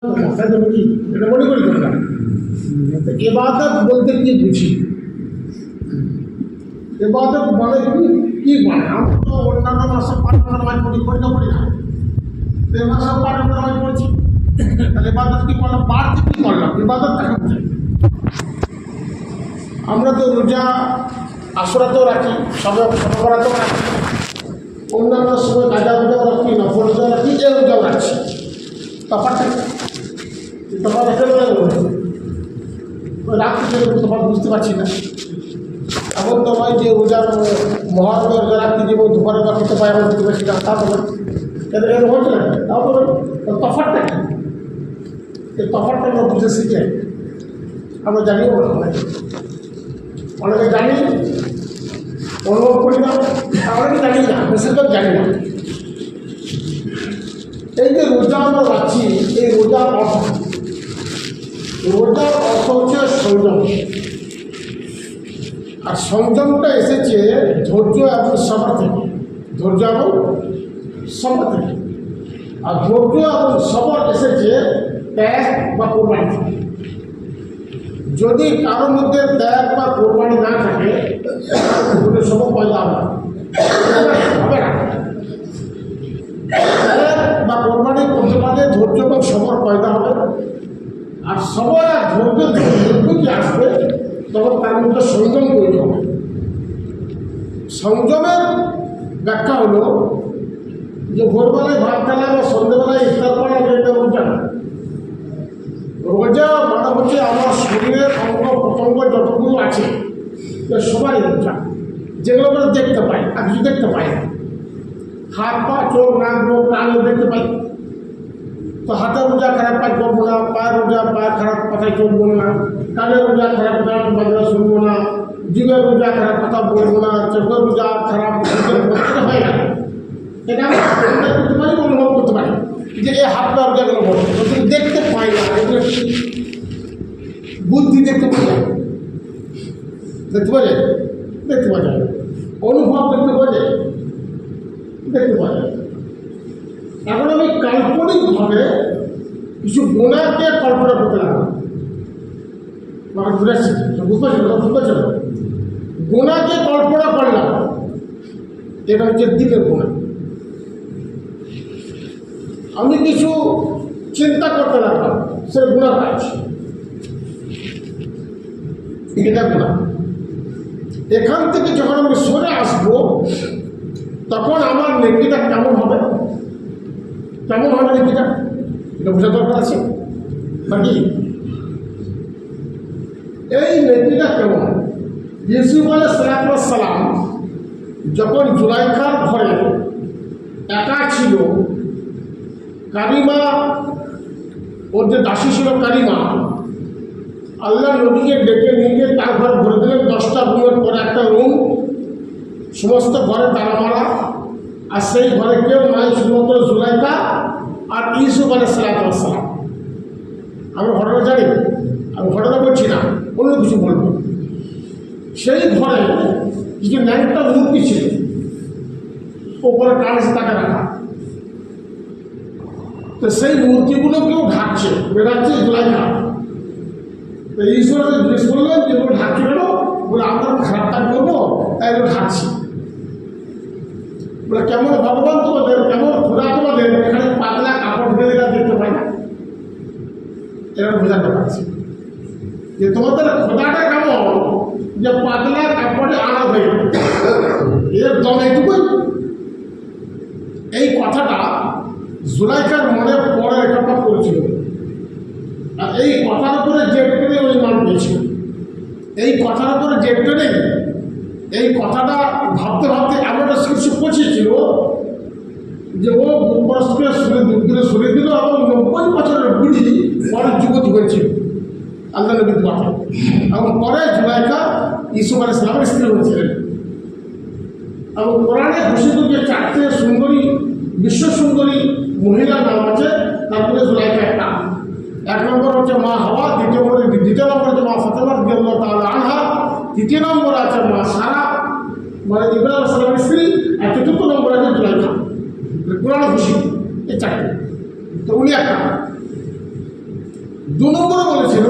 কি এটা মনে করি তোমরা ইবাদত বলতে কি বুঝি? ইবাদত মানে কি মানে? আমরা তো অন্যান্য মাসে পাঁচ নামাজ পড়ি না পড়ি না, এই মাসে পাঁচ নামাজ পড়ছি, তাহলে ইবাদত কি করলাম? বাড়তি কি করলাম? ইবাদত কাকে বোঝায়? আমরা তো রোজা আসরাতেও রাখি, সবরাতেও রাখি, অন্যান্য সময় গাজা রোজাও রাখি, নফল রোজাও রাখি, এ রোজাও রাখছি। তফাৎটা তফাৎ এখানে রাখতে তফাৎ বুঝতে পারছি না। এমন তো নয় যে রোজার মহারমের রোজা রাখতে যে দুপুরে বা খেতে পাই আমরা বুঝতে পারছি না, তা বলেন এদের এরকম হচ্ছে না, তাও বলেন তফাৎটা কি? এই তফাৎটা আমরা বুঝতে শিখে আমরা জানিও বলা হয়, অনেকে জানি, অনুভব করি না, অনেকে জানি না, বেশিরভাগ জানি না। এই যে রোজা আমরা রাখছি, এই রোজার অর্থ হচ্ছে সংযম। আর সংযমটা এসেছে ধৈর্য এবং সবার থেকে, ধৈর্য এবং সবার থেকে। আর ধৈর্য এবং সবার এসেছে ত্যাগ বা কোরবানি থেকে। যদি কারোর মধ্যে ত্যাগ বা কোরবানি না থাকে তাহলে সব পয়দা হবে না। বা কোরবানি করতে পারলে ধৈর্য এবং সবর পয়দা হবে। আর সবর আর ধৈর্য কি আসবে তখন তার মধ্যে সংযম তৈরি হবে। সংযমের ব্যাখ্যা হলো যে ভোরবেলায় ভাত খেলা বা সন্ধ্যেবেলায় ইফতার করা এটা রোজা। রোজা মানে হচ্ছে আমার শরীরের অঙ্গ প্রত্যঙ্গ যতগুলো আছে সবাই রোজা, যেগুলো আমরা দেখতে পাই আর কিছু দেখতে পাই না। হাত পা চোখ নাক মুখ কান দেখতে পাই, তো হাতের রোজা খারাপ কাজ করবো না, পায়ের রোজা পায়ে খারাপ কথায় চলবো না, কানের রোজা খারাপ বাজনা শুনবো না, জীবের রোজা খারাপ কথা বলবো না, চোখের রোজা খারাপ হয় না। এটা আমি করতে পারি, অনুভব করতে পারি যে এই হাত পা রোজাগুলো বলো, দেখতে পাই না, এগুলো বুদ্ধি দেখতে পাই না, দেখতে পারে দেখতে পাওয়া যায়, অনুভব দেখতে পাওয়া যায়, দেখতে পাওয়া যায়। এখন আমি কাল্পনিকভাবে কিছু গুণাকে কল্পনা করতে লাগলাম, বুঝাচ্ছি বুঝতে গুণাকে কল্পনা করলাম, এটা হচ্ছে দিকের গুণা। আমি কিছু চিন্তা করতে লাগলাম, সে গুণা কাজ, এটা গুণা। এখান থেকে যখন আমি সরে আসবো তখন আমার নেকিটা কেমন হবে, কেমন হবে নেকিটা, এটা বোঝা দরকার আছে নাকি? এই নেকিটা কেমন? ইউসুফ আলাইহিস সালাম যখন জুলাইখার ঘরে একা ছিল, কারিমা ওর যে দাসী ছিল কারিমা, আল্লাহ নবীকে ডেকে নিয়ে গিয়ে তার ঘর ভরে দিলেন 10টা রুমের পরে একটা রুম, সমস্ত ঘরে তালা মারা, আর সেই ঘরে কেউ নাই, শুধুমাত্র জুলাইখা আর ইউসুফ আলাইহিস সালাম। আমরা ঘটনা জানি, আমি ঘটনা বলছি না, অন্য কিছু বলবো। সেই ঘরে কিছু ন্যাংটা মূর্তি ছিল, ওপরে কাগজে তাকে রাখা, তো সেই মূর্তিগুলো কেউ ঢাকছে, বেড়াচ্ছে জুলাইখা। তো ঈশ্বর জিজ্ঞেস করলেন যে এগুলো ঢাকছে কেন? বলে আমরা খারাপ কাজ করবো তাই এগুলো ঢাকছি। বলে কেমন ভগবান তোমাদের, কেমন খোদা তোমাদের, এখানে পাতলা কাপড় ঢেলে দেখতে পাই না। এরা বোঝাতে পারছি যে তোমাদের খোদাটা কেমন যে পাতলা কাপড়ে আনা হয়ে এর দম এইটুকুই। এই কথাটা জুলাইখার মনে পরে রেখাপাত করেছিল, আর এই কথার উপরে যে টেনে ওই মান পেয়েছিল। এই কথার উপরে যে টেনে এই কথাটা ভাবতে ভাবতে এমন একটা শীর্ষ পৌঁছেছিল যে ও পরস্পরের সরে দিল এবং 90 বছরের বুড়ি পরের যুবতী হয়েছিল আল্লাহ নবীর মাথায়। এবং পরে জুলাইখা ইউসুফ আলাইহিস সালামের স্ত্রী হয়েছিলেন। এবং কোরআনে ঘোষিত যে 4টে সুন্দরী, বিশ্ব সুন্দরী মহিলার নাম আছে, তারপরে জুলাইখা একটা। 1 নম্বর হচ্ছে মা হাওয়া, দ্বিতীয় নম্বর হচ্ছে মা ফাতেমা রাদিয়াল্লাহু তাআলা আনহা, তৃতীয় নম্বর আছে মা সারা মানে ইব্রাহিম আলাইহিস সালামের স্ত্রী, আর চতুর্থ নম্বর আছে জুলাইখা। কোরআনে ঘোষিত এই 4টে, তো উনি একটা। দু নম্বরে বলেছিল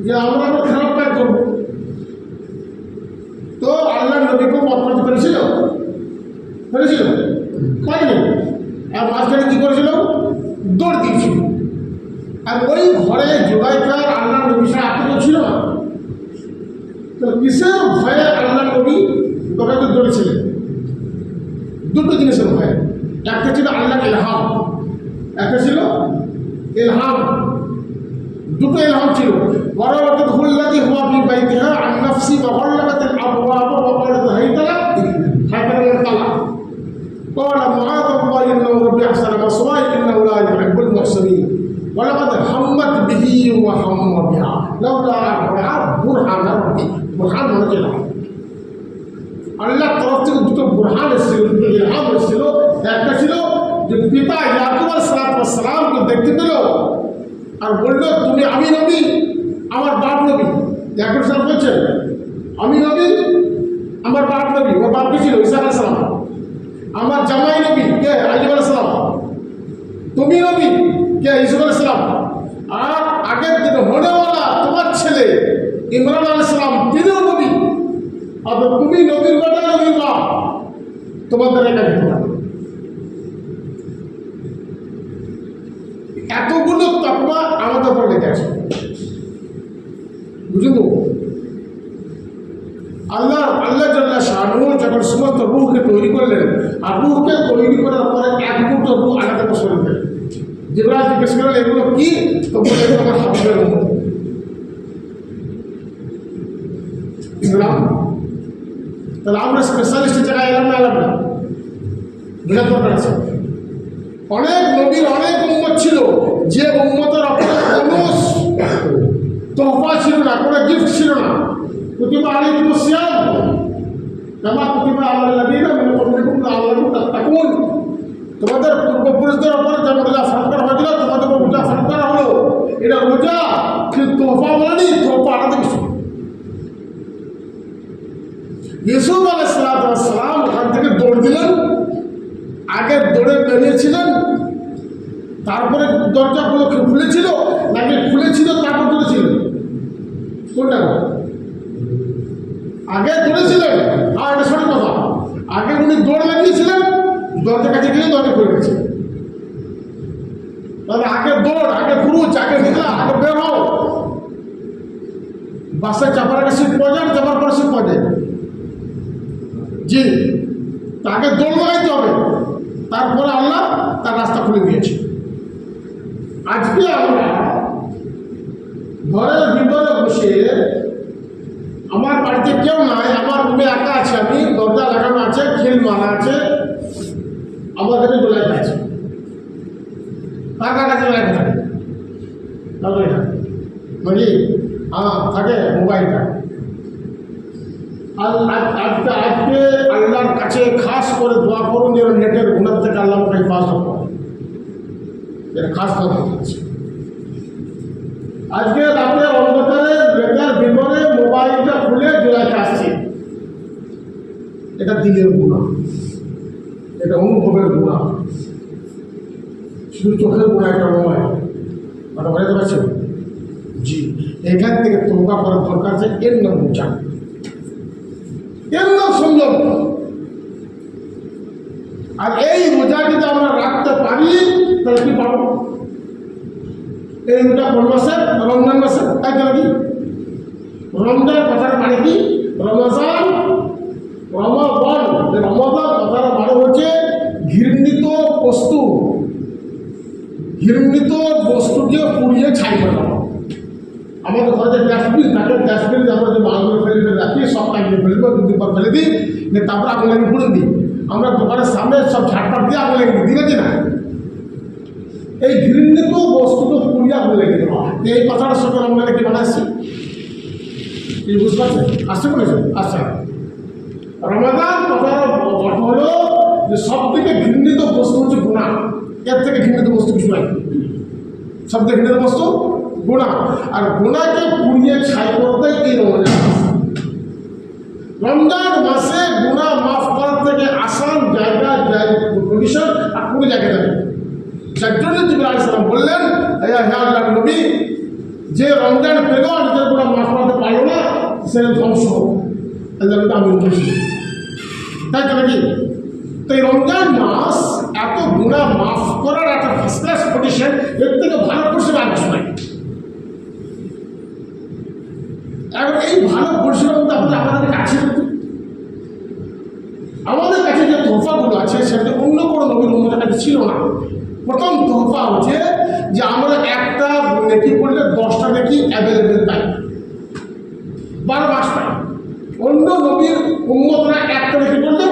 যে আমরা একটা খারাপ কাজ করবো, তো আল্লাহ নবীকে পথ করতে পেরেছিল পারেনি। আর মাঝখানে কি করেছিল? দৌড় দিয়েছিল। আর ওই ঘরে জুলাইখার আল্লাহ নবী সাথে আত্মীয় ছিল না, তো কিসের ভয়ে আল্লাহ নবী ওখানে দৌড়েছিলেন? দুটো জিনিসের ভয়ে। একটা ছিল আল্লাহ ইলহাম, একটা ছিল ইলহাম। দুটো ইলহাম ছিল। ওয়ারাওয়াদাত হুল্লাতি হুয়া ফি বাইতিহা আন নাফসি ওয়া গল্লাকাতিল আবওয়াব ওয়া ক্বালাত হাইতালা তালা قال معاذ الله انه ربي احسن مثواي انه لا يحب المحسنين ولقد همت به وهم بها لولا برهان ربي برهان رجل আল্লাহর তরফ থেকে দুটো বুরহান এসেছিল, দুটো ইলহাম এসেছিল। একটা ছিল যে পিতা ইয়াকুব আলাইহিস সালামকে দেখতে পেল আর বলল, তুমি আমি নবী, আমার বাপ নবী। ইয়াকুব সালাম বলছেন, আমি নবী, আমার বাপ নবী। ওর বাপ কি ছিল? ঈসা আলাইহিস সালাম। আমার জামাই নবী কে? আইয়ুব আলাইহিস সালাম। তুমি নবী কে? ইউসুফ আলাইহিস সালাম। আর আগের দিন হনেওয়ালা তোমার ছেলে ইমরান আলাইহিস সালাম, তিনিও নবী। আর তুমি নবীর বেটা, নবীর মা, তোমাদের একটা ঘটনা। এতগুলো তাকওয়া আমাদের উপর লেগে আছে, বুঝুন তো। আল্লাহ জাল্লা শাআনহু যখন সমস্ত রূহকে তৈরি করলেন, আর রূহকে তৈরি করার পরে এক মুহূর্ত রূহ আলাদা বসে দিলেন। জিবরাইল জিজ্ঞেস করলেন, এগুলো কি? তো বলে, আমার হাবিবের উম্মত। ইসলাম তাহলে আমরা স্পেশালিস্টের জায়গায় এলাম না, এলাম না, বোঝার দরকার আছে। অনেক নবীর অনেক উম্মত ছিল, যে উম্মতের আপনার কোনো তোহফা ছিল না, কোনো গিফট ছিল না। কুতিবা আলাইকুমুস সিয়াম কামা কুতিবা আলাল লাযীনা মিন ক্বাবলিকুম লাআল্লাকুম তাত্তাকুন। তোমাদের পূর্বপুরুষদের উপর যেমন রোজা ফরজ করা হয়েছিল, তোমাদের উপর রোজা ফরজ করা হলো। এটা রোজা, কিন্তু তোহফা বলেনি, তোহফা আলাদা কিছু। ইউসুফ আলাইহিস সালাম ওখান থেকে দৌড় দিলেন, আগে দৌড়ে বেরিয়েছিলেন, তারপরে দরজাগুলো খুলেছিল, নাকি খুলেছিল তারপর দৌড়েছিলেন? কোনটা? আগে দৌড়েছিলেন। আর এটা সঠিক কথা। আগে উনি দৌড় লাগিয়েছিলেন, দরজা কাছে গিয়ে দরজা খুলে গেছে। তাহলে আগে দৌড়, আগে খুরুচ, আগে ঢিলা, আগে বের হও। বাসে চাপার আগে সিট পাওয়া যায়, চাপার পরে সিট পাওয়া যায়। জি, তাকে দৌড় লাগাইতে হবে, তারপরে আল্লাহ তার রাস্তা খুলে দিয়েছে। আজকে আমরা ঘরের ভিতরে বসে, আমার বাড়িতে কেউ নাই, আমার রুমে একা আছে, আমি দরজা লাগানো আছে, খিল মারা আছে, আমার কাছে জোলাই আছে, তার কাছে জোলাই থাকে, তাহলে মানে থাকে মোবাইলটা। আজকে আল্লাহর কাছে খাস করে দোয়া করুন যেন নেটের গুণার থেকে আল্লাহ আমাকে হেফাজত করে। এটা খাস কথা হচ্ছে। আজকে রাতের অন্ধকারে বেকার ভিতরে মোবাইলটা খুলে জোড়াতে আসছে, এটা দিলের গুণা, এটা অনুভবের গুণা, শুধু চোখের গুণা একটা নয়। ওটা বোঝাতে পারছেন? জি, এখান থেকে তওবা করার দরকার আছে। এর নাম বুঝা, এর নাম সংযম। আর এই রোজা যদি আমরা রাখতে পারি তাহলে কি পাবো? এই রোজা কোন মাসে? রমজান মাসে। তাই তো নাকি? রমজান কথার মানে কি? রমজান, রমাদান। রমাদান কথার মানে হচ্ছে ঘৃণিত বস্তু, ঘৃণিত বস্তুকে পুড়িয়ে ছাই করে দেওয়া। আমাদের ঘরে যে ডাস্টবিন থাকে, ডাস্টবিন আমরা যে মালগুলো ফেলে রাখি, সব টাইমে ফেলবো, দুদিন পর ফেলে দিই, তারপরে আগুন লাগিয়ে পুড়ে দিই। আমরা দোকানের সামনে সব ঝাটপাট দিয়ে আগুন লাগিয়ে দিই, ঠিক আছে না? এই ঘৃণিত বস্তুকে পুড়িয়ে আগুন লাগিয়ে দেওয়া। এই কথাটার সঙ্গে রমজানে কি বানাচ্ছি? কি বুঝতে পারছেন? আসছে বলেছেন? আচ্ছা, রমাদান কথার অর্থ হলো যে সব থেকে ঘৃণিত বস্তু হচ্ছে গুনাহ। এর থেকে ঘৃণিত বস্তু কিছু নাই। সব থেকে ঘৃণিত বস্তু গুনাহ। আর গুনাহকে পুড়িয়ে ছাই করতে এই রমজান। রমজান মাসে গুনাহ মাফ করার থেকে আসান জায়গা কন্ডিশন আর কোনো জায়গায় যাবে। যার জন্য জিবরাইল আলাইহিস সালাম বললেন, হে আল্লাহর নবী, রমজান পেল নিজের গুণা মাফ করতে পারলো না, সে ধ্বংস আল্লাহকে আমি বলছি, তাই তো নাকি? তো এই রমজান মাস এত গুণা মাফ করার একটা ফার্স্ট ক্লাস পজিশন, এর থেকে ভালো পরিষেবা আর কিছু নাই। এখন এই ভালো পরিষেবা কিন্তু আমাদের কাছে, আমাদের কাছে যে তোহফাগুলো আছে সেটা অন্য কোনো নবীর উম্মতের কাছে ছিল না। প্রথম তোহফা হচ্ছে যে আমরা একটা নেকি করলে 10টা নেকি অ্যাভেলেবেল পাই, 12 মাস পাই। অন্য নবীর উম্মতরা একটা নেকি করলে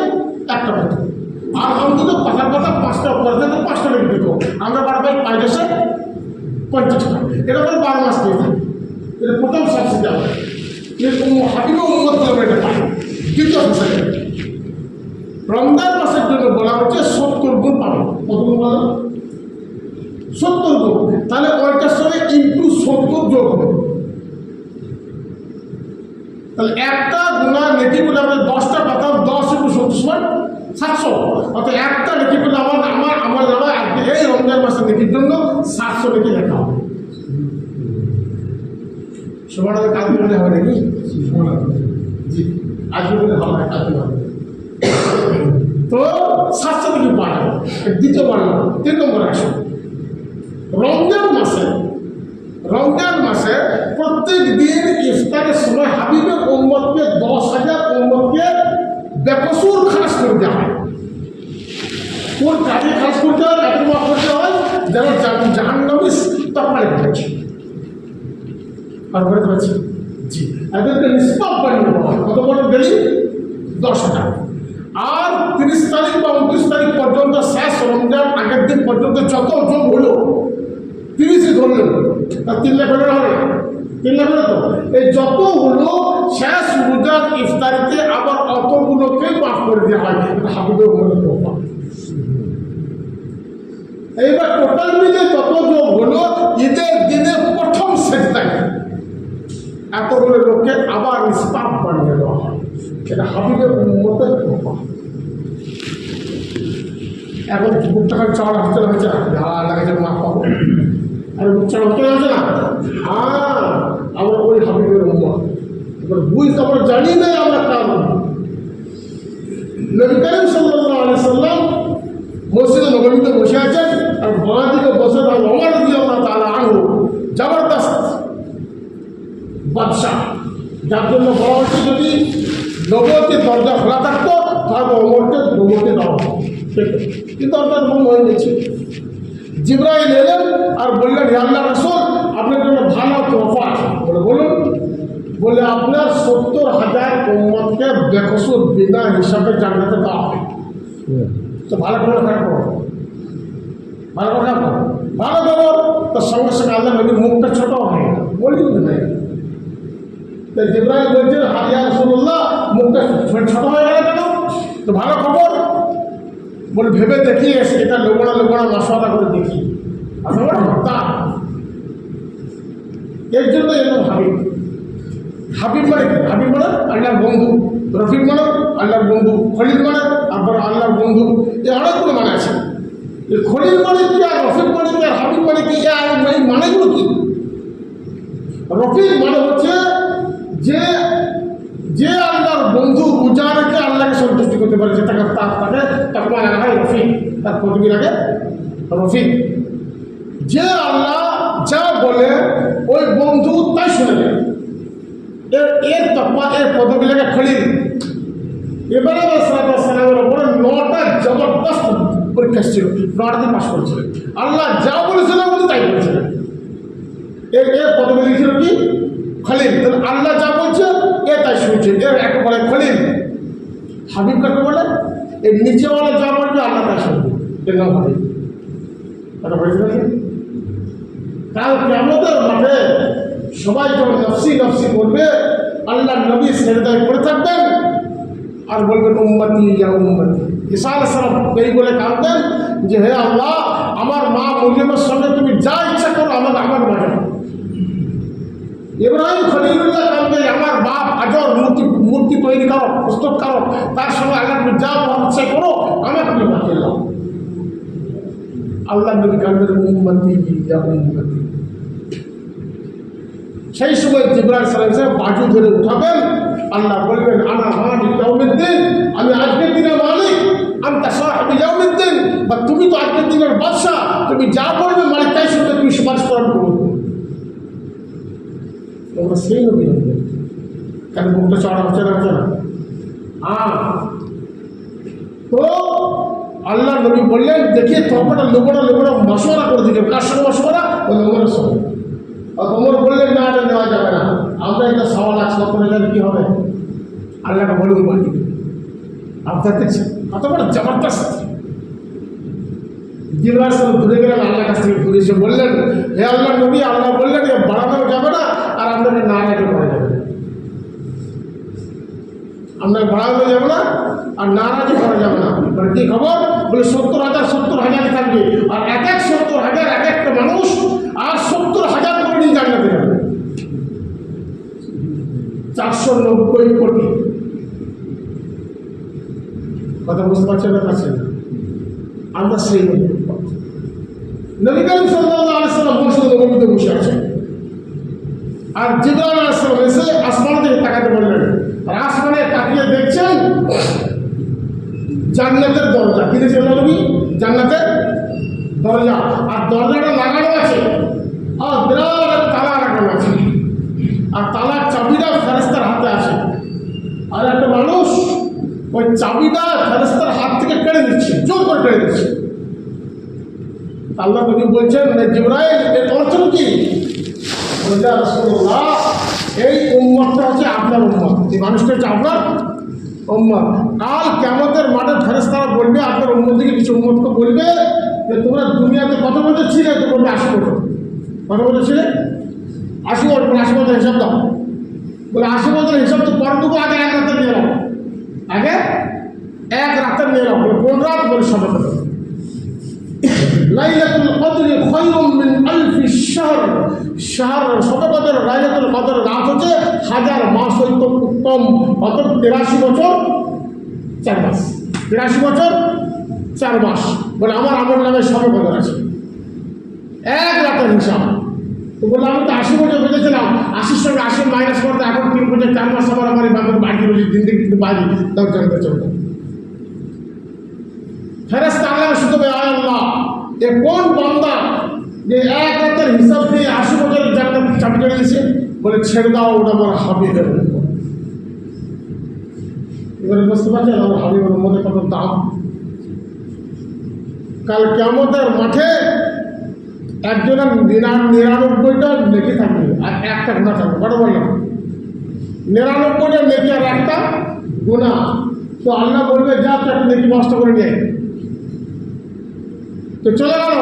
একটা পেত, আর অন্তত কথার কথা 5টা করলে তো 5টা নেকি পেত। আমরা 12 পাই 50টা, এটা করে 12 মাস পেয়ে থাকি। এটা প্রথম সাবসিডি হবে, হাবিবও উম্মত করে এটা পাই। দ্বিতীয় হিসাবে রমজান মাসের জন্য বলা হচ্ছে 70 গুণ পাবে। কত গুণ বলা? 70 গুণ। তাহলে ওইটার সঙ্গে ইন্টু 70 যোগ হবে। তাহলে একটা গুণা নেকি বলে আমরা 10টা পাতাম, 10 × 70 সমান 700। অর্থাৎ একটা নেকি বলে আমার জানা এই রমজান মাসের নেকির জন্য 700 নেকি লেখা হবে। সবার আগে কাজ করলে হবে নাকি? জি, আজকে বলে হবে, কাজে হবে। তো 700 থেকে বাড়াবো, দ্বিতীয় বাড়াবো। 3 নম্বর আসে রমজান মাসে প্রত্যেক দিন ইফতারের সময় হাবিবের উম্মতকে 10,000 উম্মতকে বেকসুর খালাস করে দেওয়া হয়। কোন কাজে খালাস করতে হয়, কাজে মাফ করতে হয়? যারা জাহান্নামী তকমালে পড়েছে আর করে ফেলেছে। জি, এদেরকে নিষ্পাপ বানিয়ে দেওয়া হয়। কত বড় ডেলি? 10,000। আর 30 তারিখ বা 29 তারিখ পর্যন্ত, শেষ রমজান আগের দিন পর্যন্ত যত যোগ হলো 30ই ধরলেন, তার 3 লাখ হলো না? 3 লাখ হলো তো? এই যত হলো শেষ রোজার ইফতারিতে আবার অতগুলোকে মাফ করে দেওয়া হয়। এটা হাবিবের উম্মতের তোহফা। এইবার টোটাল মিলে যত যোগ হলো ঈদের দিনে প্রথম সেজদায় এতগুলো লোককে আবার নিষ্পাপ বানিয়ে দেওয়া হয়। এটা হাবিবের উম্মতের তোহফা। এখন বুকটা খালি চড়া হচ্ছে না, হচ্ছে আল্লাহ কাছে মাফ পাবো, আর বুক চড়া হতে হচ্ছে না। হ্যাঁ, আমরা ওই হাবিবের উম্মত। এবার বুঝতে আমরা জানি না আমরা কার। নবী করিম সাল্লাল্লাহু আলাইহি সাল্লাম মসজিদে নববীতে বসে আছেন, আর বাঁ দিকে বসে তার ওমর রাদিয়াল্লাহু তাআলা আনহু জবরদস্ত বাদশাহ, যার জন্য বলা হচ্ছে যদি নবুয়তের দরজা খোলা থাকতো তাহলে ওমরকে নবুয়তে দেওয়া হতো। কিন্তু আপনার মন হয়ে গেছে। জিবরাইল এলেন আর বললেন, হে আল্লাহর রাসূল, আপনার জন্য ভালো তোহফা আছে। বলুন। বলে আপনার 70,000 উম্মতকে বেকসুর বিনা হিসাবে জান্নাতে দেওয়া হবে। তো ভালো করে থাকবো, ভালো করে থাকবো, ভালো খবর। তার সঙ্গে সঙ্গে আল্লাহ নবীর মুখটা ছোট হয়, বলি না। জিবরাইল বলছেন, ইয়া রাসূলুল্লাহ, মুখটা ছোট হয়ে গেল কেন? তো ভালো খবর। বলে ভেবে দেখি, এটা লোবড়া মশলা করে দেখি। আসলে তা এর জন্য এরকম হাবিব মানে কি? হাবিব মানে আল্লাহর বন্ধু, রফিক মানে আল্লাহর বন্ধু, খলিল মানে আবার আল্লাহর বন্ধু। এই অনেকগুলো মানে আছে। এই খলিল মানে কি, আর রফিক মানে কি, আর হাবিব মানে কি? এই মানেগুলো কি? রফিক মানে হচ্ছে যে আল্লাহর বন্ধু রোজা রেখে আল্লাহকে সন্তুষ্টি করতে পারে, যে তাকে তাকওয়া লাগা হয় রফিক, তার পদবী লাগে রফিক। যে আল্লাহ যা বলে ওই বন্ধু তাই শুনে নেয়, এর তাকওয়া, এর পদবী লাগে খলিল। ইব্রাহিম আলাইহিস সালামের উপরে 9টা জবরদস্ত পরীক্ষা ছিল, 9টাতে পাস করেছিলেন। আল্লাহ যা বলেছিলেন উনি তাই বলেছিলেন। এর পদবী লিখেছিল কি? খলিল। তাহলে আল্লাহ যা বলছে এ তাই শুনছে, এর একটা বলে খলিল। হাবিব কাকে বলে? এর নিচেওয়ালা যা বলবে আল্লাহ তাই শুনবে, এর নাম হাবিব। কথা বুঝতে পারছেন? কাল কিয়ামতের মাঠে সবাই যখন নফসি করবে, আল্লাহ নবী সেজদায় পড়ে থাকবেন আর বলবেন উম্মতি ইয়া উম্মতি। ঈসা আলাইহিস সালাম এই বলে কাঁদতেন যে, হে আল্লাহ, আমার মা মরিয়মের সঙ্গে তুমি যা ইচ্ছা করো আমার মাঝে। ইব্রাহিম খলিলুল্লাহ কাঁদবে, আমার বাপ আজর মূর্তি তৈরি করো, প্রস্তুত করো, তার সঙ্গে আল্লাহ তুমি যা ইচ্ছা করো আমার তুমি বাঁচিয়ে দাও। আল্লাহ নবী কাঁদবেন উম্মতি ইয়া উম্মতি। সেই সময় জিবরাইল সালাম সাহেব বাজু ধরে উঠাবেন, আল্লাহ বলবেন আনা মালিক ইয়াউমিদ্দিন, আমি আজকের দিনের মালিক, আনতা সাহিবু ইয়াউমিদ্দিন, বা তুমি তো আজকের দিনের বাদশা, তুমি যা বলবে মালিক তাই শুনতে তুমি সুপারিশ করার করবে। তোমরা সেই নবী হবে কেন মুখটা চড়া হচ্ছে না তো আল্লাহ নবী বললেন দেখিয়ে তপটা লোকটা মশওয়ারা করে দিকে, কার সঙ্গে মশওয়ারা? ওই ওমরের সঙ্গে। ওমর বললেন না, এটা নেওয়া যাবে না, আমরা এটা 1.25 লাখ কি হবে? আল্লাহকে বলুন বলি আপনার দেখছেন কত বড় জবরদস্ত। জিবরাইল সাহেব ঘুরে গেলেন আল্লাহর কাছ থেকে, ঘুরে এসে বললেন হে আল্লাহ নবী, আল্লাহ বললেন যে বাড়ানো যাবে না আর আপনাকে না রেখে করা যাবে না, আপনাকে বাড়ানো যাবে না আর নারাজি করা যাবে না। মানে কি খবর? বলে 70,000 থাকবে, আর এক 70,000 এক একটা মানুষ, আর 70,000 করে নিয়ে জান্নাতে যাবে। 490 কোটি। কথা বুঝতে পারছেন না? পারছেন না? আমরা সেই নবী করিম সাল্লাল্লাহু আলাইহি ওয়াসাল্লাম মসজিদে নববীতে বসে আছেন, আর জিবরাইল আলাইহিস সালাম এসে আসমান থেকে তাকাতে বললেন, আর আসমানে তাকিয়ে দেখছেন জান্নাতের দরজা। কি দেখছেন নবী? জান্নাতের দরজা, আর দরজাটা লাগানো আছে, আর বিরাট তালা লাগানো আছে, আর তালার চাবিটা ফেরেশতার হাতে আছে, আর একটা মানুষ ওই চাবিটা ফেরেশতার হাত থেকে কেড়ে দিচ্ছে, জোর করে কেড়ে দিচ্ছে। আল্লাহ নবী বলছেন জিবরাইল এর অর্থ কি? বলছে রাসূলুল্লাহ, এই উম্মতটা হচ্ছে আপনার উম্মত, এই মানুষটা হচ্ছে আপনার উম্মত। কাল কিয়ামতের মাঠে ফেরেশতারা বলবে আপনার উম্মত থেকে কিছু উম্মতকে বলবে যে তোমরা দুনিয়াতে কত বছর ছিলে? তো বলবে 80 বছর। কত বছর ছিলে? 80 বছর। 80 বছর হিসাব দাও। বলে 80 বছর হিসাব তো পরটুকু আগে এক রাতে নিয়ে এলাম, আগে এক রাতে নিয়ে এলাম। বলে কোন রাত? বলে সবে কদর। লাইলাতুল কদরি খায়রুম মিন আলফি শাহর। সবে কদর, লাইলাতুল কদর রাত হচ্ছে 1000 মাস হইতো উত্তম। কত? 83 বছর 4 মাস। 83 বছর 4 মাস। বলে আমার আমল নামে সবে কদর আছে, এক রাতের হিসাব। তো বললাম আমি তো 80 বছর বেঁচেছিলাম, 80 সঙ্গে 80 মাইনাস করতে এখন 3 বছর 4 মাস আমার বাপের বাকি বলি দিন দিন কিন্তু বাড়ি তাও জানতে চলবে। ফেরেশতা আল্লাহ শুধু আল্লাহ এ কোন বান্দা যে এক রাতের হিসাব দিয়ে 80 বছরের জান্নাত চাবি কেড়ে দিয়েছে? বলে ছেড়ে দাও, ওটা আমার হাবিবের উম্মত। এবারে বুঝতে পারছেন আমার হাবিবের উম্মতের কত দাম? কাল কিয়ামতের মাঠে একজনের 99টা নেকি থাকবে আর একটা গুনাহ থাকবে। কত বললাম? 99টা নেকি আর একটা গুনাহ। তো আল্লাহ বলবে যা তুই একটা নেকি নষ্ট করে নিয়ে, তো চলে গেল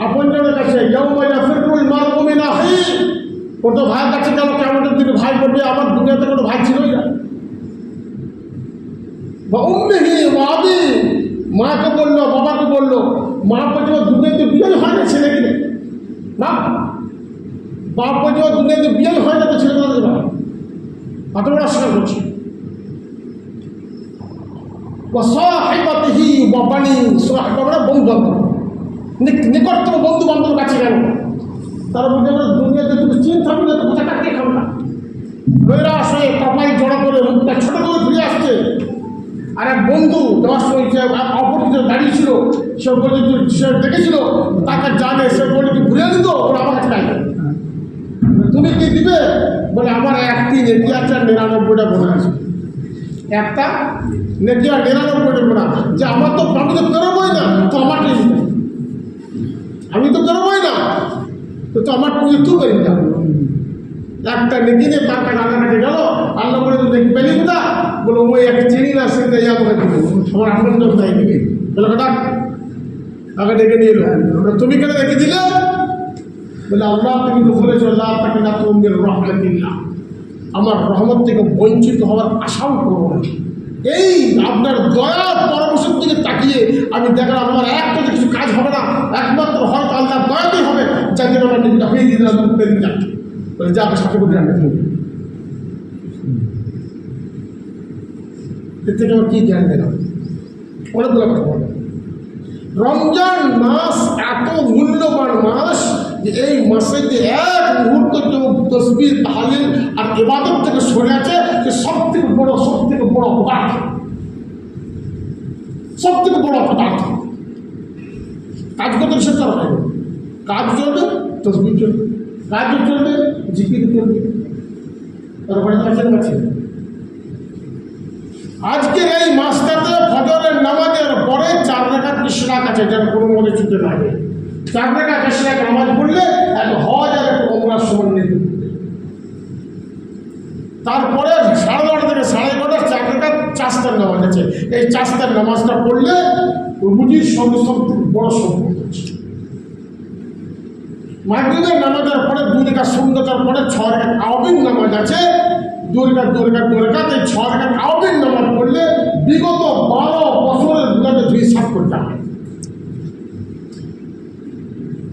আপনজনের কাছে। কত ভাইয়ের কাছে গেল, কেমন দিকে ভাই করবে? আমার দুনিয়াতে কোনো ভাই ছিলই না। মাকে বললো, বাবাকে বললো, মা বলছে দুনিয়াতে বিয়ে হয় না ছেলে কিনে না, বাপ বলছে দুনিয়াতে বিয়ে হয় না তো ছেলে কোথা থেকে ভাই? কত বড় অস্বীকার করছে। বন্ধু বান্ধব, নিকটতম বন্ধু বান্ধব কাছে গেল, তারা বলছে দুনিয়াতে তুমি চিন থাকবে না তো কোথায় কাটিয়ে খাবে না। নৈরাশ হয়ে কপাল জড়ো করে মুখটা ছোট করে ফিরে আসছে। আর এক বন্ধু দেওয়ার সময় অপরিচিত দাঁড়িয়ে ছিল, সে বলে সে দেখেছিল তাকে জানে, সে বলে কি ঘুরে দিত ওরা আমার কাছে নাই। তুমি কি দিবে? বলে আমার একটি নেকি আছে আর 99টা গোনা আছে। একটা নেকি আর 99টা গোনা, যে আমার তো আমি তো বেরোবই না, তো আমাকে দিবে, আমি তো বেরোবই না, তো আমার পুজো তু করি না। একটা নেকি নিয়ে তার কাছে আল্লাহ কাছে গেল, আল্লাহ বলে দেখি পেলি কোথা? বলে ওই এক চিনি না সে তাই আমাকে দিবে, আমার আপন জন তাই দিবে। বলে কথা আগে ডেকে নিয়ে এলো, তুমি কেন দেখে দিলে? বলে আল্লাহ তুমি তো বলেছো আল্লাহ তাকে না তুমি রহমতুল্লাহ, আমার রহমত থেকে বঞ্চিত হওয়ার আশাও করবো না। এই আপনার দয়ার পরামর্শের দিকে তাকিয়ে আমি দেখলাম আমার একটা কিছু কাজ হবে না, একমাত্র হয়তো আল্লাহ দয়াতেই হবে, যার জন্য আমার নিজেটা হয়ে দিয়ে দিলাম দিন যাক। বলে যা আপনি সাথে করে রান্না করবেন, এর থেকে আমার কী জ্ঞান দিলাম? অনেকগুলো কথা বললাম। রমজান মাস এত মূল্যবান মাস যে এই মাসে যে এক মুহূর্ত কেউ তসবিহ তাহলিল আর ইবাদত থেকে সরে আছে, যে সব থেকে বড় অপরাধ, সব থেকে বড় অপরাধ। কাজ করতে সে করা হবে, কাজ চলবে তসবিহ চলবে, কাজ চলবে জিকির চলবে, তারপরে কাছে আজকের এই মাসটাতে ফজরের নামাজের পরে 4 রাকাত ইশরাক আছে, যেন কোনো মনে ছুটে না যায়। 4 রাকাত ইশরাক নামাজ পড়লে এক হজ আর এক ওমরার সমান নেবে। তারপরে 9:30 থেকে 11:30 4 রাকাত চাস্তার নামাজ আছে। এই চাস্তার নামাজটা পড়লে রুজির সঙ্গে সবথেকে বড় সম্পর্ক আছে। মাগরিবের নামাজের পরে 2 রাকাত সুন্নতের পরে 6 রাকাত আওয়াবিন নামাজ আছে। 2 রাকাত এই 6 রাকাত আওয়াবিন নামাজ পড়লে বিগত 12 বছরের গুণাকে হিসাব করতে হয়।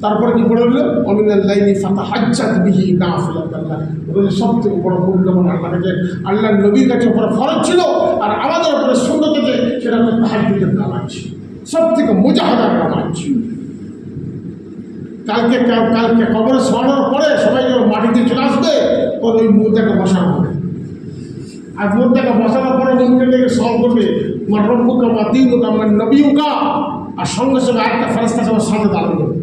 তারপরে কি পড়ে হলো অমিনাল লাইলি ফাতাহাজ্জাত বিহি নাফিলাতান লাক। সবথেকে বড় মূল্যবান আল্লাহর নবীর কাছে উপরে ফরজ ছিল, আর আমাদের উপরে সুন্নত আছে, সেটা হচ্ছে তাহাজ্জুদের নামাজ, সবথেকে মুজাহাদার নামাজ। কালকে কবরে শোয়ানোর পরে সবাই যখন মাটিতে চলে আসবে, ওই মুদ্রাকে বসানো হবে। আর মুদ্রাকে বসানোর পরে মুখের লেগে সব করবে আমার রব্বুকা ওয়া দীনুকা ওয়া নবিয়ুকা, আর সঙ্গে সঙ্গে আরেকটা ফেরেশতা সবার সামনে দাঁড়িয়ে যাবে,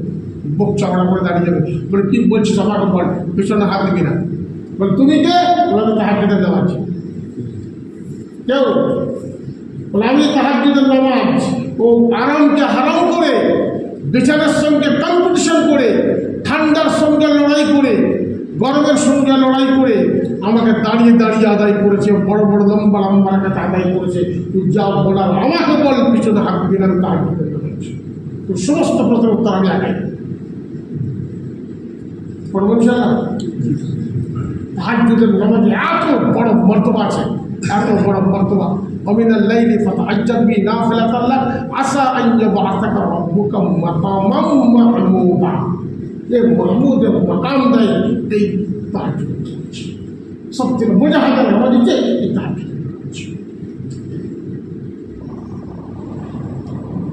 বুক চওড়া করে দাঁড়িয়ে যাবে, বলে কি বলছিস আমাকে বল, পিছনে হাত দিবি না, বলে তুমি কে, বলে তাহাজ্জুদের নামাজ। কেউ বলে আমি তাহাজ্জুদের নামাজ। ও আরামকে হারাম করে, বিছানার সঙ্গে কম্পিটিশন করে, ঠান্ডার সঙ্গে লড়াই করে, গরমের সঙ্গে লড়াই করে আমাকে দাঁড়িয়ে আদায় করেছে, বড় লম্বা কাছে আদায় করেছে। তুই যা বলার আমাকে বল, পিছনে হাত দিবি না, আমি তাহাজ্জুদের নামাজ। তো সমস্ত প্রশ্নের উত্তর আমি আগাই পড়ব ইনশাআল্লাহ। তাহাজ্জুদের নামাজে এত বড় মর্তবা আছে, এত বড় মর্তবা। অমিনাল লাইলি ফাতাহাজ্জাত বিহি নাফিলাতান লাক আসা আন ইয়াবআসাকা রাব্বুকা মাকামান মাহমুদা। এই মাহমুদের মাকাম দেয় এই তাহাজ্জুদ, সবথেকে মুজাহাদার নামাজ হচ্ছে এই তাহাজ্জুদ।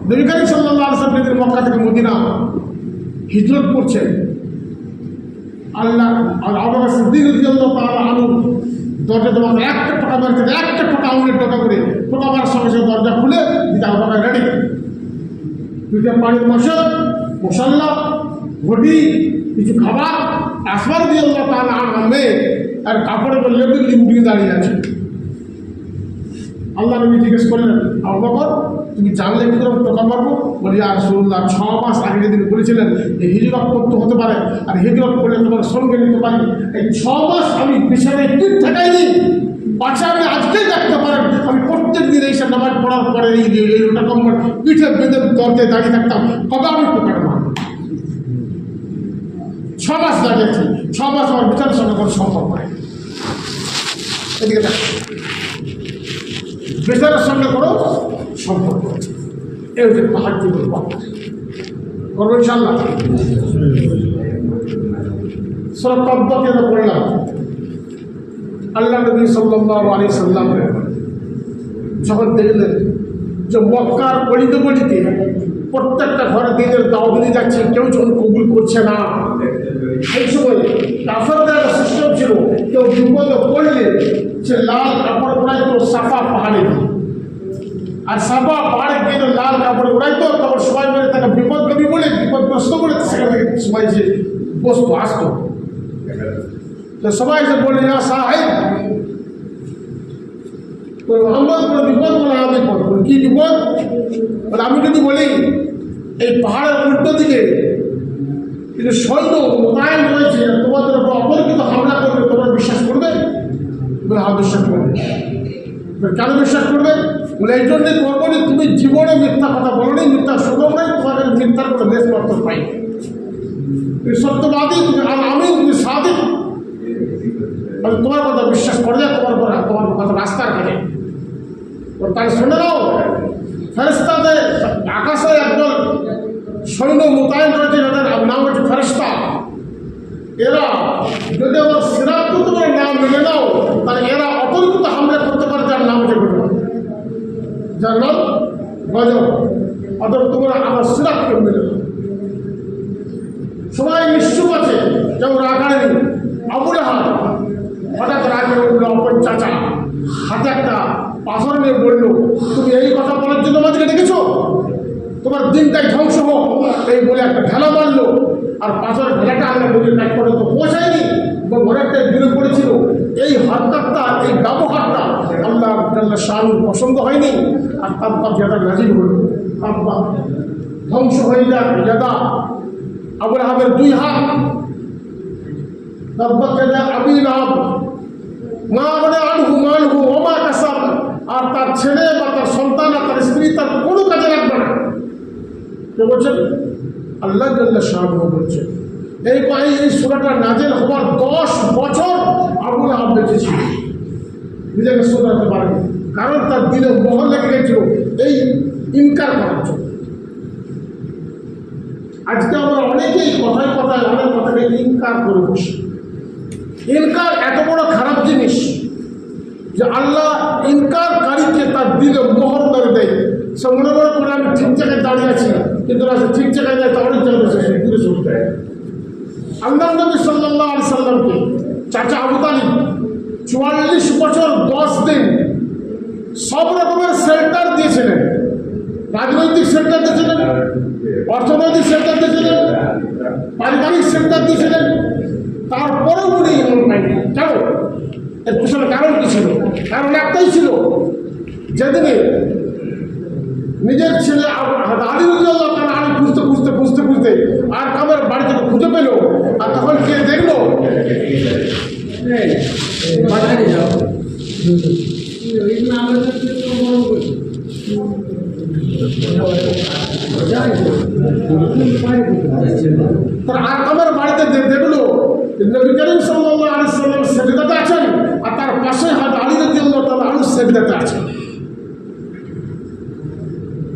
নবী করিম সাল্লাল্লাহু আলাইহি ওয়াসাল্লাম মক্কা থেকে মদিনা হিজরত করছেন। আল্লাহ আবু বকর সিদ্দিক রাদিয়াল্লাহু তাআলা আনহু দরজা দরজা একটা টোকা মারতে, একটা টোকা আঙুলের টোকা করে, টোকা মারার সঙ্গে সঙ্গে দরজা খুলে দিতে আবু বকর রেডি, 2টা পানির মশলা, ঘটি, কিছু খাবার। আসমান রাদিয়াল্লাহু তাআলা আনহু আর কাপড়ে লেবু উঠিয়ে দাঁড়িয়ে আছে। আল্লাহ নবী জিজ্ঞেস করলেন, আবু বকর তুমি জানলে কি করে টোকা মারবো? বলি ইয়া রাসূলুল্লাহ, 6 মাস আগে যেদিন বলেছিলেন যে হিজরত করতে হতে পারে, আর হিজরত করলে তোমার সঙ্গে নিতে পারি, এই 6 মাস আমি বিছানায় পিঠ ঠেকাইনি, পাশে আপনি আজকেই দেখতে পারেন আমি প্রত্যেক দিন এই সব নামাজ পড়ার পরে এই ওটা কম্বল পিঠে বেঁধে দরজায় দাঁড়িয়ে থাকতাম, কবে আমি টোকাটা মারব? 6 মাস দাঁড়িয়েছি, 6 মাস আমার বিচারের সঙ্গে কোনো সম্পর্ক নেই। এদিকে দেখ, বিচারের সঙ্গে কোনো সম্পর্ক, এই হচ্ছে তাহাজ্জুদের পথ। করবো ইনশাআল্লাহ। সূরা তাব্বাকে পড়লাম। আল্লাহ নবী সাল্লাল্লাহু আলাইহি সাল্লাম যখন দেখলেন যে মক্কার গলিতে প্রত্যেকটা ঘরে দিনের দাওয়াত দিয়ে যাচ্ছে, কেউ যখন কবুল করছে না, সেই সময় কাফেরদের সিস্টেম ছিল, কেউ বিপদে পড়লে সে লাল কাপড় উড়াইতো সাফা পাহাড়ে, আর সাফা পাহাড়ে গিয়ে লাল কাপড় উড়াইতো, তখন সবাই মিলে তাকে বিপদগামী বলে, বিপদগ্রস্ত বলে সেখান থেকে সবাই যে বসতো আসতো, তো সবাই যে বলে ইয়া সাহেব, তো মোহাম্মদ কোনো বিপদ বলে না, বিপদ বলে কি বিপদ? বলে আমি যদি বলি এই পাহাড়ের উল্টো দিকে কিন্তু সৈন্য মোতায়েন রয়েছে, তোমাদের উপর অপরিচিত হামলা করবে, তোমরা বিশ্বাস করবে? বলে হ্যাঁ বিশ্বাস করবে। কেন বিশ্বাস করবে? বলে এই জন্যে করবো যে তুমি জীবনে মিথ্যা কথা বলোনি, মিথ্যা শোনো নাই, তোমাদের মিথ্যার কোনো দেশ পত্র পাই, তুমি সত্যবাদী, তুমি আমি, তুমি সাদিক, তোমার কথা বিশ্বাস করে যায়, তোমার কথা রাস্তার কাছে। তাই শুনে নাও, ফেরেশতাদের আকাশে একজন সৈন্য মোতায়েন রয়েছে, যাদের নাম হচ্ছে ফেরেশতা। এরা যদি আমার সিরাত কুতুবের নাম মেনে নাও, তাহলে এরা অপরিচিত হামলা করতে পারে, যার নাম হচ্ছে গজব, যার নাম গজব। অথবা তোমরা আমার সিরাতকে মেনে নাও। সবাই নিশ্চুপ আছে, কেউ রাগায়নি। আবু লাহাব নিয়ে বললো, তুমি এই কথা বলার জন্য আমাকে ডেকেছো? তোমার দিনটাই ধ্বংস হোক, এই বলে একটা ঢেলা মারলো। আর পাথর ঢেলাটা আমরা নদীর কাজ পর্যন্ত পৌঁছায়নি এবং অনেকটাই দূরে পড়েছিল। এই হত্যাটা, এই ব্যবহারটা আল্লাহ শাহুর পছন্দ হয়নি। আর তাব্বাত ইয়াদা নাজিল হল, তাব্বাত ধ্বংস হয়ে যাক ইয়াদা আবু লাহাবের দুই হাত, তাব্বাত ইয়াদা আবি লাহাব মা আগনা আনহু মালহু ওয়া মা কাসাব। আর তার ছেলে বা তার সন্তান আর তার স্ত্রী তার কোনো কাজে লাগবে না। কে বলছেন? আল্লাহ জাল্লা শাহু বলছেন। এই সূরাটা নাজিল হওয়ার 10 বছর আবু লাহাব বেঁচে ছিল, নিজেকে শোধরাতে পারেনি। কারণ তার দিলে মোহর লেগে গেছিল এই ইনকার করার জন্য। আজকে আমরা অনেকেই কথায় কথায় অনেক কথাকে ইনকার করে বসি। ইনকার এত বড় খারাপ জিনিস যে আল্লাহ ইনকারকারীকে তার দিলে মোহর করে দেয়। সে মনে করে আমি ঠিক জায়গায় দাঁড়িয়ে আছি, কিন্তু না, সে ঠিক জায়গায় যায়, তা অনেক জায়গায় সে ঘুরে চলতে হয়। আল্লাহ নবী সাল্লাল্লাহু আলাইহি সাল্লামকে চাচা আবু তালিব 44 বছর 10 দিন সব রকমের শেল্টার দিয়েছিলেন। রাজনৈতিক শেল্টার দিয়েছিলেন, অর্থনৈতিক শেল্টার দিয়েছিলেন, পারিবারিক শেল্টার দিয়েছিলেন। তারপরেও উনি ইমান পায়নি। কেন? এর পিছনে কারণ কি ছিল? কারণ একটাই ছিল, যেদিনে নিজের ছেলে আলী রাদিয়াল্লাহু তাআলা আলী খুঁজতে খুঁজতে খুঁজতে খুঁজতে আর কামের বাড়ি থেকে খুঁজে পেল। আর তখন কে দেখলো, তার আরকামের বাড়িতে দেখলো নবী করিম সাল্লাল্লাহু আলাইহি ওয়াসাল্লাম সেজদাতে আছেন, আর তার পাশে হযরত আলী রাদিয়াল্লাহু তাআলা আনহু সেজদাতে আছেন।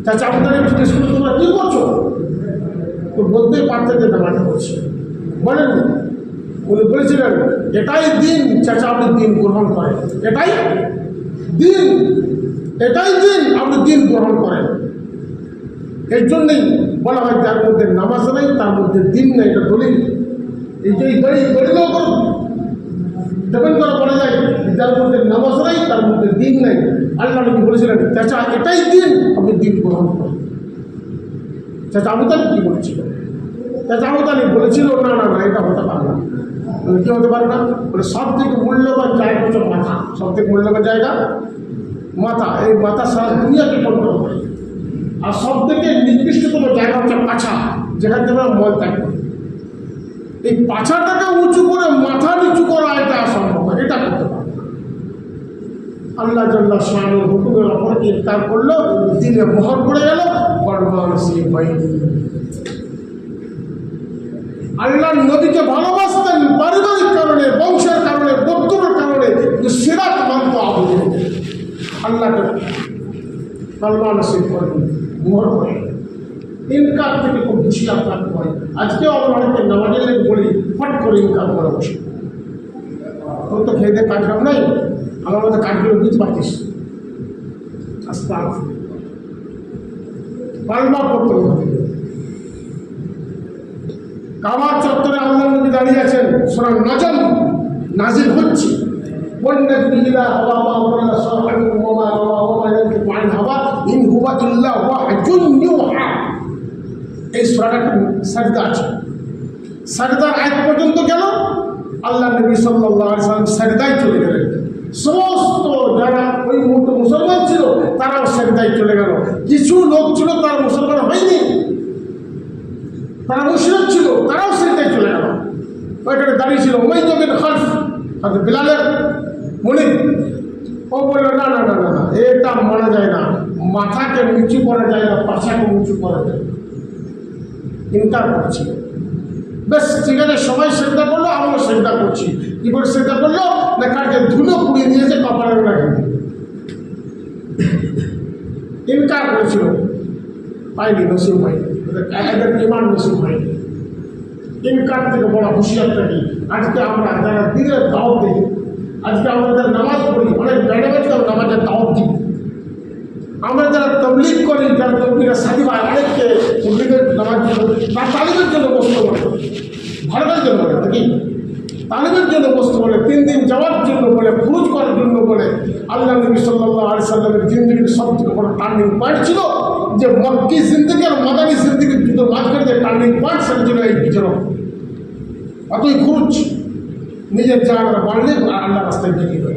চাচা আবু তালিব জিজ্ঞেস করলো, তোমরা কি করছো? তো বলতেই পারতেন যে নামাজ পড়ছি। বলেননি, উনি বলেছিলেন এটাই দিন, চাচা আপনি দিন গ্রহণ করেন। এটাই দিন, এটাই দিন, আপনি দিন গ্রহণ করেন। এই জন্যই বলা হয় যার মধ্যে নামাজ নেই তার মধ্যে দিন নেই। এটা দলিল। এই যে দলিলও দেবেন করে বলা যায় যার মধ্যে নামাজ নেই তার মধ্যে দিন নেই। আল্লাহ নবী বলেছিলেন চাচা এটাই দিন, আপনি দিন গ্রহণ করেন। চাচা আবু তালিব কি বলেছিল? চাচা আবু তালিব বলেছিল না না না, এটা হতে পারে না। কি হতে পারে না? বলে সব থেকে মূল্যবান জায়গা হচ্ছে মাথা। সব থেকে মূল্যবান জায়গা মাথা। এই মাথা সারা দুনিয়াকে কন্ট্রোল করে। আর সব থেকে নির্দিষ্টতম জায়গা হচ্ছে পাছা, যেখান থেকে আমরা মল ত্যাগ করি। এই পাছাটাকে উঁচু করে মাথা নিচু করা এটা অসম্ভব, এটা করতে পারে না। আল্লাহ জাল্লা শানুর হুকুমের ওপর ইনকার করলো, দিলে মোহর পড়ে গেল, বর্মানসিব হয়নি। আল্লাহ নবীকে ভালোবাসতেন পারিবারিক কারণে, বংশের কারণে, গোত্রের কারণে, কিন্তু সিরাত মানত আবু জেহেল। আল্লাহকে বর্মানসিব করেন, মোহর পড়ে। ইনকার থেকে খুব বেশি আপনার হয়। আজকেও আমরা অনেকে নামাজের লেগে বলি ফট করে ইনকার করে বসে। তোর তো খেয়ে দিয়ে কাজ কাম নাই, আমার মধ্যে কাজগুলো বুঝতে পারছিস। আস্তে আস্তে পালমা করতে হবে। কাবার চত্বরে আল্লাহ নবী দাঁড়িয়ে আছেন, সূরা নজম নাজিল হচ্ছে। والنجم إذا هوى ما ضل صاحبه وما غوى وما ينطق عن الهوى إن هو إلا وحي يوحى। এই সূরাটা সাজদা আছে। সাজদার আয়াত পর্যন্ত গেল, আল্লাহ নবী সাল্লাল্লাহু আলাইহি ওয়াসাল্লাম সাজদায় চলে গেলেন। সমস্ত যারা ওই মুহূর্তে মুসলমান ছিল তারাও সাজদায় চলে গেল। কিছু লোক ছিল তারা মুসলমান হয়নি, তারা মুশরিক ছিল, তারাও সাজদায় চলে গেল। ওইখানে দাঁড়িয়ে ছিল উমাইয়া বিন খালফ, আর বিলালের মুনিদ। ও বলল না না না না, এটা মানা যায় না, মাথাকে নিচু করা যায় না, পাছাকে উঁচু করা যায়। ইনকার করছি। বেশ ঠিক আছে, সবাই সেজদা করলো, আমিও সেজদা করছি। কি করে সেজদা করলো? না কাকে ধুলো পুড়িয়ে দিয়েছে কপালের লাগে। ইনকার করেছিল, পাইনি, নসিব হয়নি, এদের ইমান নসিব হয়নি। ইনকার থেকে বড় হুঁশিয়ারটা কি? আজকে আমরা যারা দিনের দাওয়াত দিই, আজকে আমরা যারা নামাজ পড়ি, অনেক ম্যাডামেজকেও নামাজের দাওয়াত দিই। আমরা যারা তবলিগ করি, যারা তবলিগের সাথী ভাই, অনেককে তবলিগের নামাজ তার তালিমের জন্য কষ্ট করে, ভালোটার জন্য করে নাকি? তালিমের জন্য বসতে বলে, 3 দিন যাওয়ার জন্য বলে, খরচ করার জন্য বলে। আল্লাহ নবী সাল্লাল্লাহু আলাইহি সাল্লামের জিন্দেগির সবথেকে বড় টার্নিং পয়েন্ট ছিল যে মক্কি জিন্দেগি আর মাদানী জিন্দেগির দুটো মাঝখানে যে টার্নিং পয়েন্ট, সেটা ছিল এই বিচরণ। অতই খরচ নিজের জায়গাটা বাড়লে আল্লাহ রাস্তায় বেরিয়ে গেল।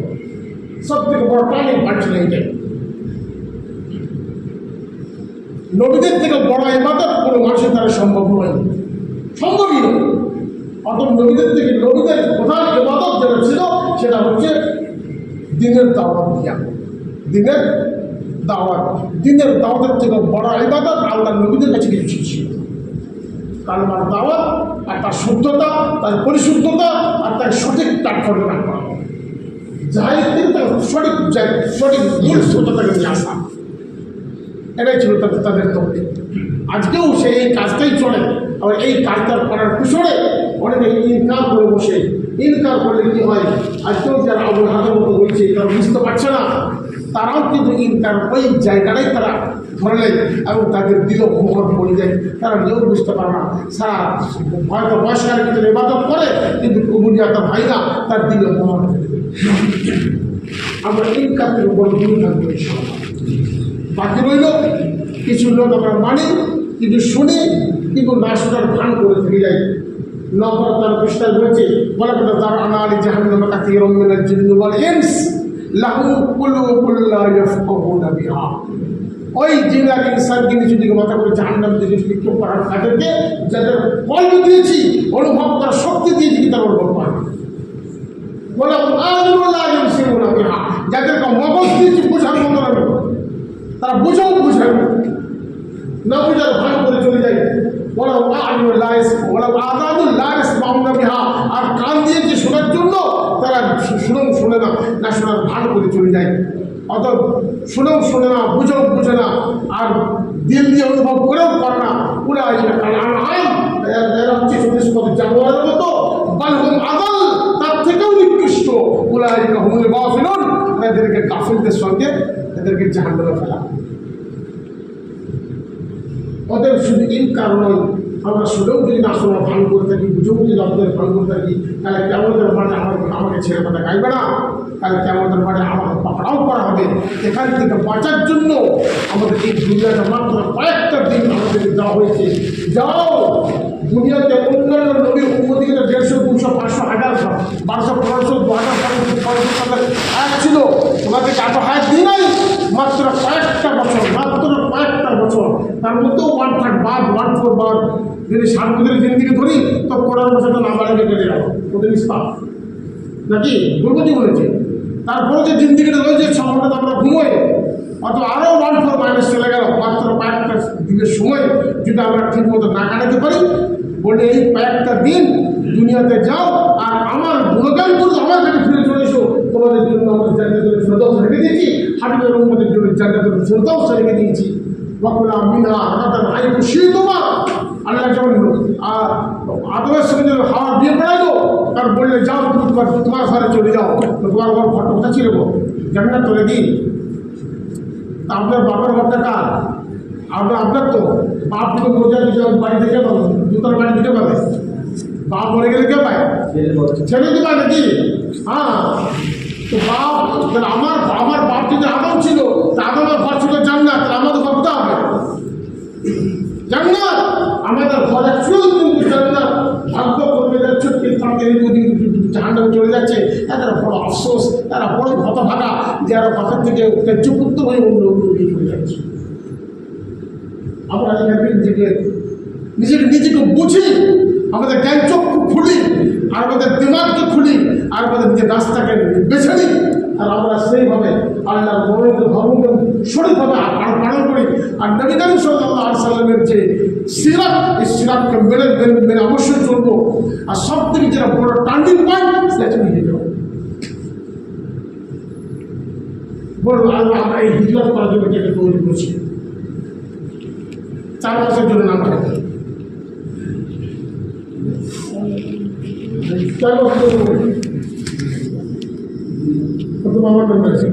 সবথেকে বড় টার্নিং পয়েন্ট ছিল এইটাই। নবীদের থেকে বড় ইবাদত কোনো মানুষের দ্বারা সম্ভব নয়, সম্ভবই নয়। অত নবীদের থেকে নবীদের প্রধান ইবাদত যেটা ছিল সেটা হচ্ছে দিনের দাওয়াত দিয়া। দিনের দাওয়াত, দিনের দাওয়াতের থেকে বড় ইবাদত আল্লাহ নবীদের কাছে কিছু ছিল। কালমার দাওয়াত আর তার শুদ্ধতা, তার পরিশুদ্ধতা আর তার সঠিক প্ল্যাটফর্মে রাখা, জাহির থেকে তার সঠিক মূল সত্যতাকে নিয়ে আসা, এটাই ছিল তাদের তত্ত্বে। আজকেও সে এই কাজটাই চলে। আবার এই কাজটা করার পিছনে অনেকে ইনকার করে বসে। ইনকার করলে কি হয়, আজকেও যারা আবু হাতের মতো বলছে তারা বুঝতে পারছে না, তারাও কিন্তু ইনকার ওই জায়গাটাই তারা ধরে নেয় এবং তাদের দিল মোহর পড়ে যায়। তারা নিজেও বুঝতে পারে না, সারা হয়তো বয়স্কার ভিতরে ইবাদত করে কিন্তু কবুলিয়াত ভাইরা তার দিল মোহর। আমরা ইনকার থেকে বড় দূরে থাকবো। বাকি রইল কিছু লোক আমরা মানি কিন্তু শুনি কিন্তু না শোনার ভান করে থেকে যাই। নবর তার পৃষ্ঠায় রয়েছে, বলে কথা তার আনালি জাহান্নাম কাসীরুম মিনাল জিন্নি ওয়াল ইনস লাহুম কুলুবুন লা ইয়াফকাহুনা বিহা। ওই জিন আর ইনসানকে নিচু দিকে মাথা করে জাহান্নাম থেকে লিপ্ত করার তাদেরকে যাদের কল্প দিয়েছি, অনুভব করার শক্তি দিয়েছি, কি তার অনুভব করে না। বলে আল্লাহ ইউসিরুনা বিহা, যাদেরকে মগজ দিয়েছি বোঝার মতো না, তারা বুঝেও বুঝে না, বুঝার ভান করে চলে যায়। আর কান দিয়েছে শোনার জন্য, তারা শোনে না, না শোনার ভান করে চলে যায়। অত শুনেও শোনে না, বুঝেও বুঝে না, আর দিল দিয়ে অনুভব করেও করে না। পুরা এরা হচ্ছে 24 পথ জানোয়ারের মতো, বালহুম আদাল, তার থেকেও নিকৃষ্ট। উলাইকা হুমুল গাফিলুন, এদেরকে গাফিলদের সঙ্গে এদেরকে জাহান্নামে ফেলা। ওদের শুধু ইনকার নয়, আমরা শুনেও যদি না শোনা ভান করে থাকি, বুঝেও যদি আপনাদের ভান করে থাকি, তাহলে কেমনদের মাঠে আমাকে ছেড়ে কথা গাইবে না, তাহলে কেমনদের মাঠে আমাকে পাকড়াও করা হবে। এখান থেকে বাঁচার জন্য আমাদের এই দুনিয়াটা মাত্র কয়েকটা দিন আমাদেরকে দেওয়া হয়েছে। যাও দুনিয়াতে অন্যান্য নবীর উম্মতিকে 150, 200, 500, 1000, 1200, 1500, 2000 তাদের হায়াত ছিল, তোমাদেরকে এত হায়াত দিই নাই, মাত্র কয়েকটা বছর, মাত্র কয়েকটা বছর। তার মধ্যেও 1/3 বাদ, 1/4 বাদ। যদি 7 বছরের জিন্দিগি ধরি তো 15 বছরটা না বাড়ালে কেটে যাবো, ওদের ইস্তাফ নাকি গুরুপতি বলেছে। তারপরে যে জিন্দিগিটা রয়েছে 6 ঘন্টা আমরা ঘুমোই, অত আরও 1/4 মাইনাস চলে গেল। মাত্র কয়েকটা দিনের সময় যদি আমরা ঠিক মতো না কাটাতে পারি, বলে এই কয়েকটা দিন দুনিয়াতে যাও আর আমার গুণগান করো, আমার কাছে ফিরে চলে এসো। তোমাদের জন্য আমরা জান্নাতুল ফিরদাউস রেখে দিয়েছি, হাবিবের উম্মতের জন্য জান্নাতুল ফিরদাউস রেখে দিয়েছি। ওয়াকুলা মিনহা রাগাদান হাইথু শি'তুমা। আল্লাহ যেমন আদমের সঙ্গে যখন হাওয়া বিয়ে পড়াইলো, তার বললে যাও তুমি তোমার ঘরে চলে যাও। তোমার ঘর ঘরটা কোথা ছিল গো? জান্নাত তো রেডি। আপনার বাবার ঘরটা কার? আপনার তো বাপ কিন্তু মজা বাড়ি থেকে পাবে, দুটার বাড়ি থেকে পাবে। বাপ মরে গেলে কে পায়? ছেলে তো পায় নাকি? হ্যাঁ, তো বাপ আমার বাপ যদি আদম ছিল, তা আদমের ঘর ছিল জান্নাত, আমাদের ঘর কোথা হবে? জান্নাত। আমাদের ঘর অ্যাকচুয়াল কিন্তু জান্নাত। ভাগ্য করবে যাচ্ছে জাহান্নামে চলে যাচ্ছে, তাদের বড় আফসোস, তারা বড় হতভাগা, যারা পাথর থেকে চুপুত্র হয়ে অন্য দিকে চলে যাচ্ছে। আমরা নিজেকে বুঝি, আমাদের জ্ঞান চক্ষু খুলি, আর আমাদের দিমাগকে খুলি, আর আমাদের নিজের রাস্তাকে বেছে নিই, আর আমরা সেইভাবে আল্লাহর মনোনীত ধর্মকে সঠিকভাবে পালন করি। আর নবী করিম সাল্লাল্লাহু আলাইহি সাল্লামের যে সিরাত, এই সিরাতকে মেনে অবশ্যই চলবো। আর সব থেকে যেটা বড় টার্নিং পয়েন্ট, সেটা নিয়ে যাবো। বলুন আল্লাহ, আমরা এই হিজরত করার জন্য এটাকে তৈরি করছি। 4 মাসের জন্য নাম রাখি, 4 বছর আমার নাম রাখছি।